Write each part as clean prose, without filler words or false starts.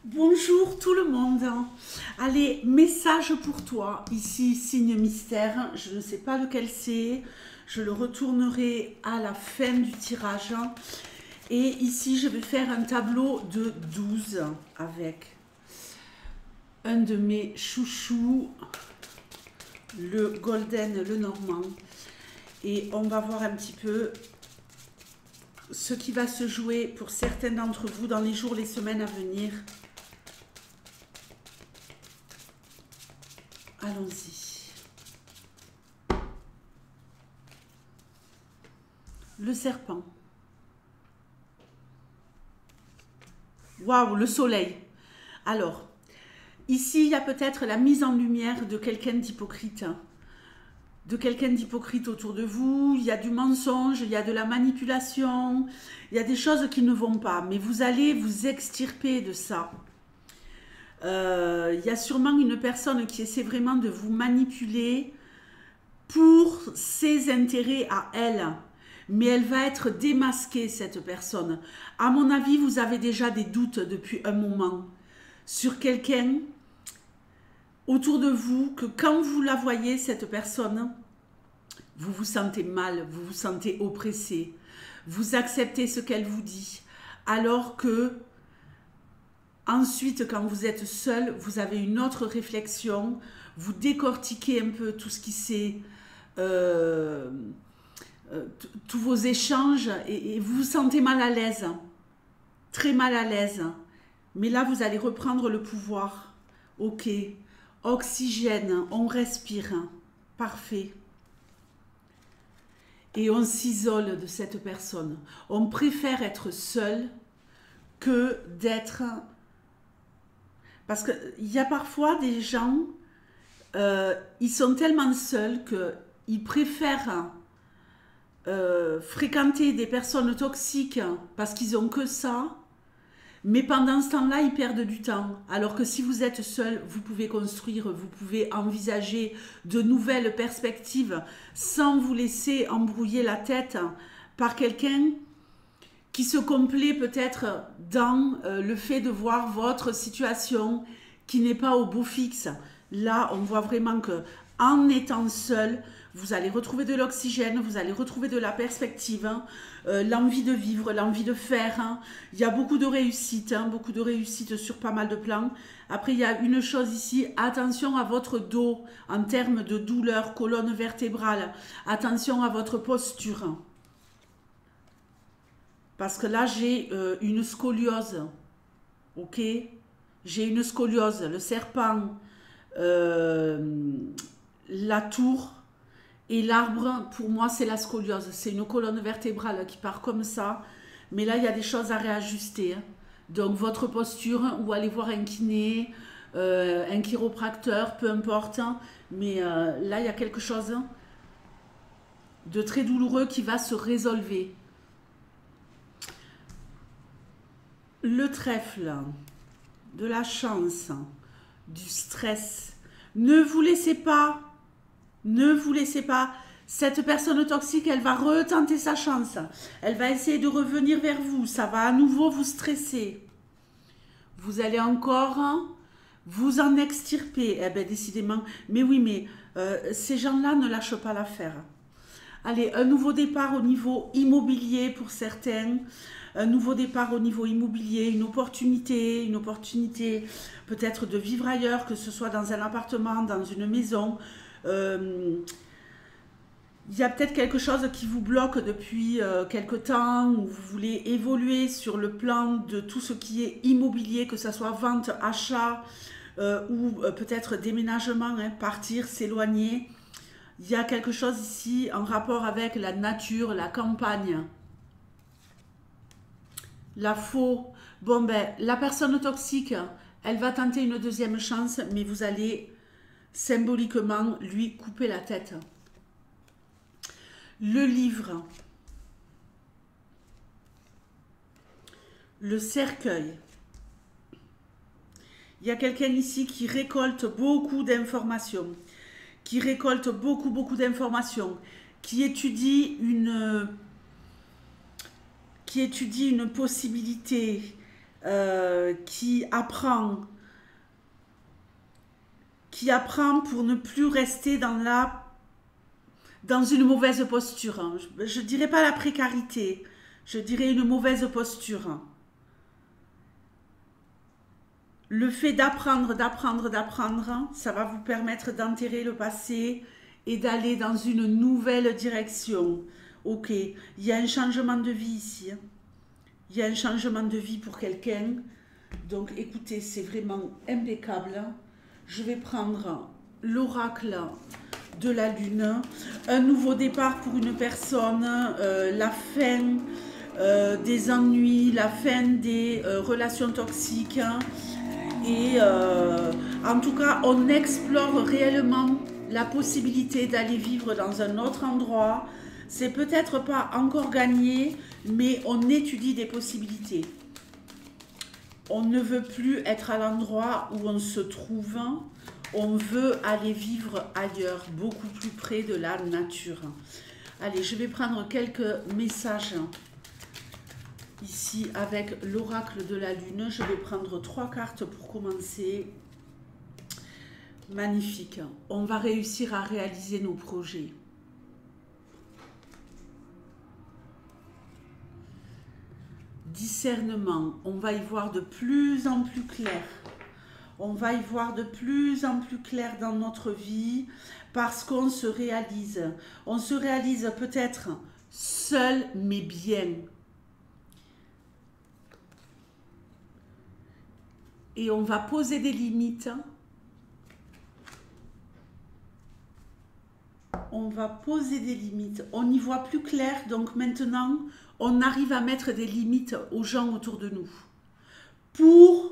Bonjour tout le monde. Allez, message pour toi. Ici, signe mystère. Je ne sais pas lequel c'est. Je le retournerai à la fin du tirage. Et ici, je vais faire un tableau de 12 avec un de mes chouchous, le Golden, le Normand. Et on va voir un petit peu ce qui va se jouer pour certains d'entre vous dans les jours, les semaines à venir. Allons-y. Le serpent. Waouh, le soleil. Alors, ici, il y a peut-être la mise en lumière de quelqu'un d'hypocrite. De quelqu'un d'hypocrite autour de vous. Il y a du mensonge, il y a de la manipulation. Il y a des choses qui ne vont pas. Mais vous allez vous extirper de ça. Il y a sûrement une personne qui essaie vraiment de vous manipuler pour ses intérêts à elle. Mais elle va être démasquée, cette personne. À mon avis, vous avez déjà des doutes depuis un moment sur quelqu'un autour de vous, que quand vous la voyez, cette personne, vous vous sentez mal, vous vous sentez oppressé, vous acceptez ce qu'elle vous dit, alors que ensuite, quand vous êtes seul, vous avez une autre réflexion, vous décortiquez un peu tout ce qui s'est... tous vos échanges et vous vous sentez mal à l'aise, très mal à l'aise. Mais là, vous allez reprendre le pouvoir. Ok, oxygène, on respire, parfait. Et on s'isole de cette personne. On préfère être seul que d'être... Parce qu'il y a parfois des gens, ils sont tellement seuls qu'ils préfèrent fréquenter des personnes toxiques parce qu'ils ont que ça, mais pendant ce temps-là, ils perdent du temps. Alors que si vous êtes seul, vous pouvez construire, vous pouvez envisager de nouvelles perspectives sans vous laisser embrouiller la tête par quelqu'un qui se complaît peut-être dans le fait de voir votre situation qui n'est pas au beau fixe. Là, on voit vraiment que en étant seul, vous allez retrouver de l'oxygène, vous allez retrouver de la perspective, l'envie de vivre, l'envie de faire. Il y a beaucoup de réussite sur pas mal de plans. Après, il y a une chose ici, attention à votre dos en termes de douleur, colonne vertébrale. Attention à votre posture. Parce que là, j'ai une scoliose. Ok? J'ai une scoliose. Le serpent, la tour et l'arbre, pour moi, c'est la scoliose. C'est une colonne vertébrale qui part comme ça. Mais là, il y a des choses à réajuster. Donc, votre posture, ou aller voir un kiné, un chiropracteur, peu importe. Mais là, il y a quelque chose de très douloureux qui va se résolver. Le trèfle, de la chance, du stress. Ne vous laissez pas. Cette personne toxique, elle va retenter sa chance. Elle va essayer de revenir vers vous. Ça va à nouveau vous stresser. Vous allez encore vous en extirper. Eh bien, décidément. Mais oui, mais ces gens-là ne lâchent pas l'affaire. Allez, un nouveau départ au niveau immobilier pour certains. Un nouveau départ au niveau immobilier, une opportunité peut-être de vivre ailleurs, que ce soit dans un appartement, dans une maison. Il y a peut-être quelque chose qui vous bloque depuis quelque temps, ou vous voulez évoluer sur le plan de tout ce qui est immobilier, que ce soit vente, achat ou peut-être déménagement, partir, s'éloigner. Il y a quelque chose ici en rapport avec la nature, la campagne. La faux. Bon, ben, la personne toxique, elle va tenter une deuxième chance, mais vous allez symboliquement lui couper la tête. Le livre. Le cercueil. Il y a quelqu'un ici qui récolte beaucoup d'informations. Qui étudie une possibilité, qui apprend pour ne plus rester dans une mauvaise posture. Je ne dirais pas la précarité, je dirais une mauvaise posture. Le fait d'apprendre, ça va vous permettre d'enterrer le passé et d'aller dans une nouvelle direction. Ok, il y a un changement de vie ici. Il y a un changement de vie pour quelqu'un. Donc écoutez, c'est vraiment impeccable. Je vais prendre l'oracle de la lune. Un nouveau départ pour une personne, la fin des ennuis, la fin des relations toxiques. Et en tout cas, on explore réellement la possibilité d'aller vivre dans un autre endroit. C'est peut-être pas encore gagné, mais on étudie des possibilités. On ne veut plus être à l'endroit où on se trouve. On veut aller vivre ailleurs, beaucoup plus près de la nature. Allez, je vais prendre quelques messages ici avec l'oracle de la lune. Je vais prendre 3 cartes pour commencer. Magnifique. On va réussir à réaliser nos projets. Discernement. On va y voir de plus en plus clair. On va y voir de plus en plus clair dans notre vie parce qu'on se réalise. On se réalise peut-être seul mais bien. Et on va poser des limites. On va poser des limites. On y voit plus clair, donc maintenant, on arrive à mettre des limites aux gens autour de nous. Pour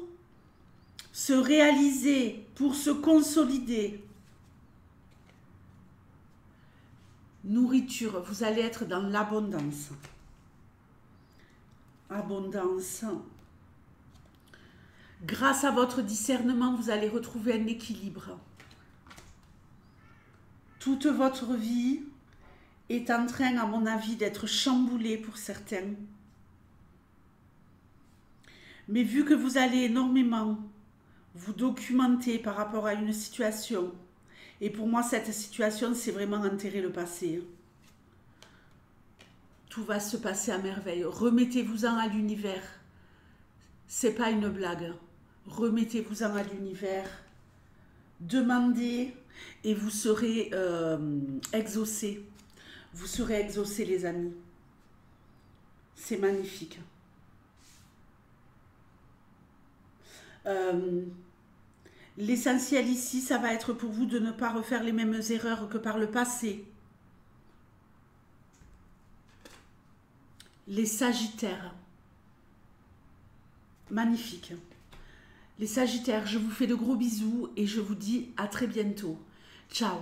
se réaliser, pour se consolider. Nourriture, vous allez être dans l'abondance. Abondance. Grâce à votre discernement, vous allez retrouver un équilibre. Toute votre vie est en train, à mon avis, d'être chamboulée pour certains. Mais vu que vous allez énormément vous documenter par rapport à une situation, et pour moi, cette situation, c'est vraiment enterrer le passé. Tout va se passer à merveille. Remettez-vous-en à l'univers. C'est pas une blague. Remettez-vous-en à l'univers. Demandez et vous serez exaucés. Vous serez exaucés, les amis. C'est magnifique. L'essentiel ici, ça va être pour vous de ne pas refaire les mêmes erreurs que par le passé. Les Sagittaires. Magnifique. Les Sagittaires, je vous fais de gros bisous et je vous dis à très bientôt. Ciao.